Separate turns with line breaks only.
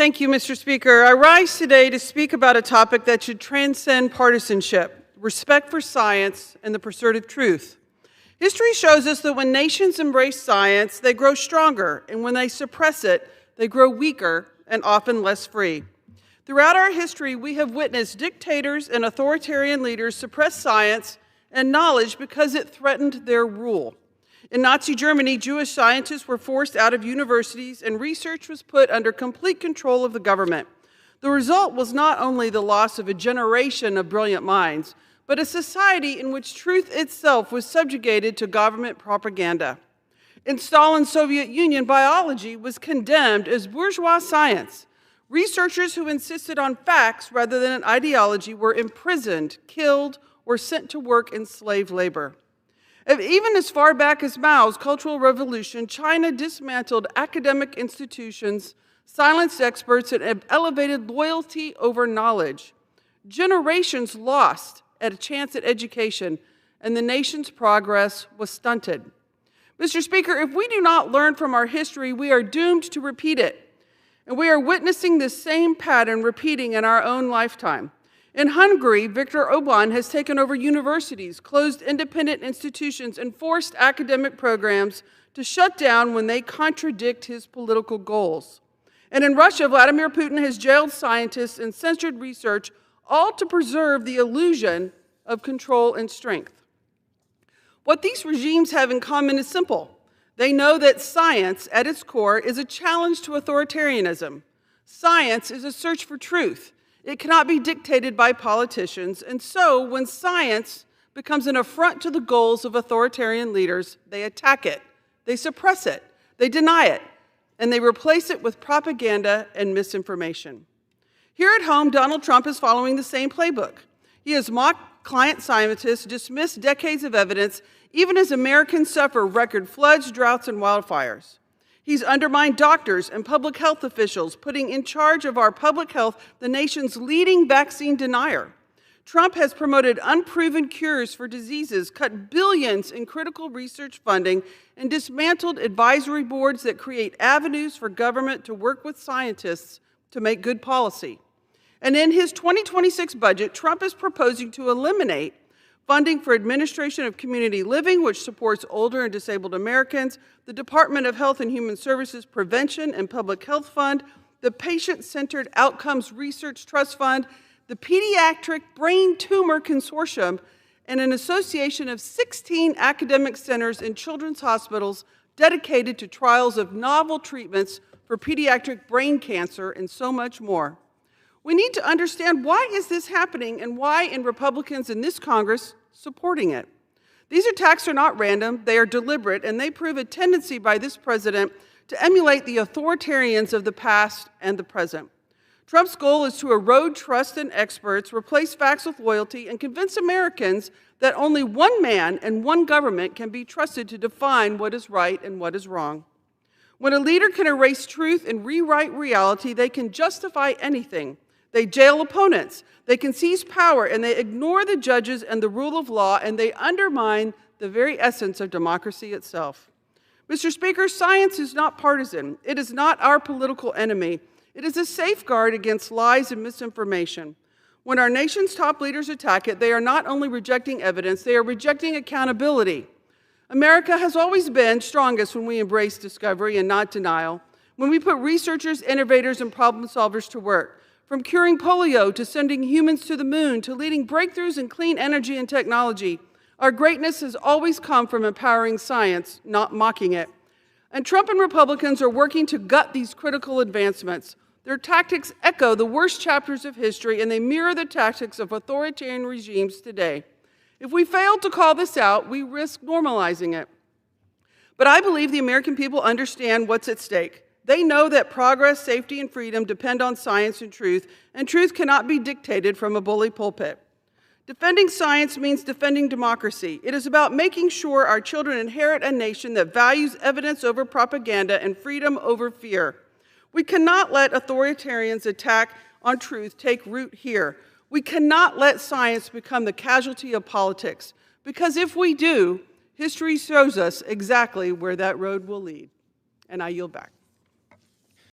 Thank you, Mr. Speaker. I rise today to speak about a topic that should transcend partisanship: respect for science and the pursuit of truth. History shows us that when nations embrace science, they grow stronger, and when they suppress it, they grow weaker and often less free. Throughout our history, we have witnessed dictators and authoritarian leaders suppress science and knowledge because it threatened their rule. In Nazi Germany, Jewish scientists were forced out of universities and research was put under complete control of the government. The result was not only the loss of a generation of brilliant minds, but a society in which truth itself was subjugated to government propaganda. In Stalin's Soviet Union, biology was condemned as bourgeois science. Researchers who insisted on facts rather than an ideology were imprisoned, killed, or sent to work in slave labor. Even as far back as Mao's Cultural Revolution, China dismantled academic institutions, silenced experts, and elevated loyalty over knowledge. Generations lost a chance at education, and the nation's progress was stunted. Mr. Speaker, if we do not learn from our history, we are doomed to repeat it. And we are witnessing this same pattern repeating in our own lifetime. In Hungary, Viktor Orbán has taken over universities, closed independent institutions, and forced academic programs to shut down when they contradict his political goals. And in Russia, Vladimir Putin has jailed scientists and censored research, all to preserve the illusion of control and strength. What these regimes have in common is simple. They know that science, at its core, is a challenge to authoritarianism. Science is a search for truth. It cannot be dictated by politicians, and so when science becomes an affront to the goals of authoritarian leaders, they attack it, they suppress it, they deny it, and they replace it with propaganda and misinformation. Here at home, Donald Trump is following the same playbook. He has mocked client scientists, dismissed decades of evidence, even as Americans suffer record floods, droughts, and wildfires. He's undermined doctors and public health officials, putting in charge of our public health the nation's leading vaccine denier. Trump has promoted unproven cures for diseases, cut billions in critical research funding, and dismantled advisory boards that create avenues for government to work with scientists to make good policy. And in his 2026 budget, Trump is proposing to eliminate funding for Administration of Community Living, which supports older and disabled Americans, the Department of Health and Human Services Prevention and Public Health Fund, the Patient-Centered Outcomes Research Trust Fund, the Pediatric Brain Tumor Consortium, and an association of 16 academic centers and children's hospitals dedicated to trials of novel treatments for pediatric brain cancer and so much more. We need to understand why is this happening and why are Republicans in this Congress supporting it. These attacks are not random, they are deliberate, and they prove a tendency by this president to emulate the authoritarians of the past and the present. Trump's goal is to erode trust in experts, replace facts with loyalty, and convince Americans that only one man and one government can be trusted to define what is right and what is wrong. When a leader can erase truth and rewrite reality, they can justify anything. They jail opponents, they can seize power, and they ignore the judges and the rule of law, and they undermine the very essence of democracy itself. Mr. Speaker, science is not partisan. It is not our political enemy. It is a safeguard against lies and misinformation. When our nation's top leaders attack it, they are not only rejecting evidence, they are rejecting accountability. America has always been strongest when we embrace discovery and not denial, when we put researchers, innovators, and problem solvers to work. From curing polio to sending humans to the moon to leading breakthroughs in clean energy and technology, our greatness has always come from empowering science, not mocking it. And Trump and Republicans are working to gut these critical advancements. Their tactics echo the worst chapters of history, and they mirror the tactics of authoritarian regimes today. If we fail to call this out, we risk normalizing it. But I believe the American people understand what's at stake. They know that progress, safety, and freedom depend on science and truth cannot be dictated from a bully pulpit. Defending science means defending democracy. It is about making sure our children inherit a nation that values evidence over propaganda and freedom over fear. We cannot let authoritarians' attack on truth take root here. We cannot let science become the casualty of politics, because if we do, history shows us exactly where that road will lead. And I yield back.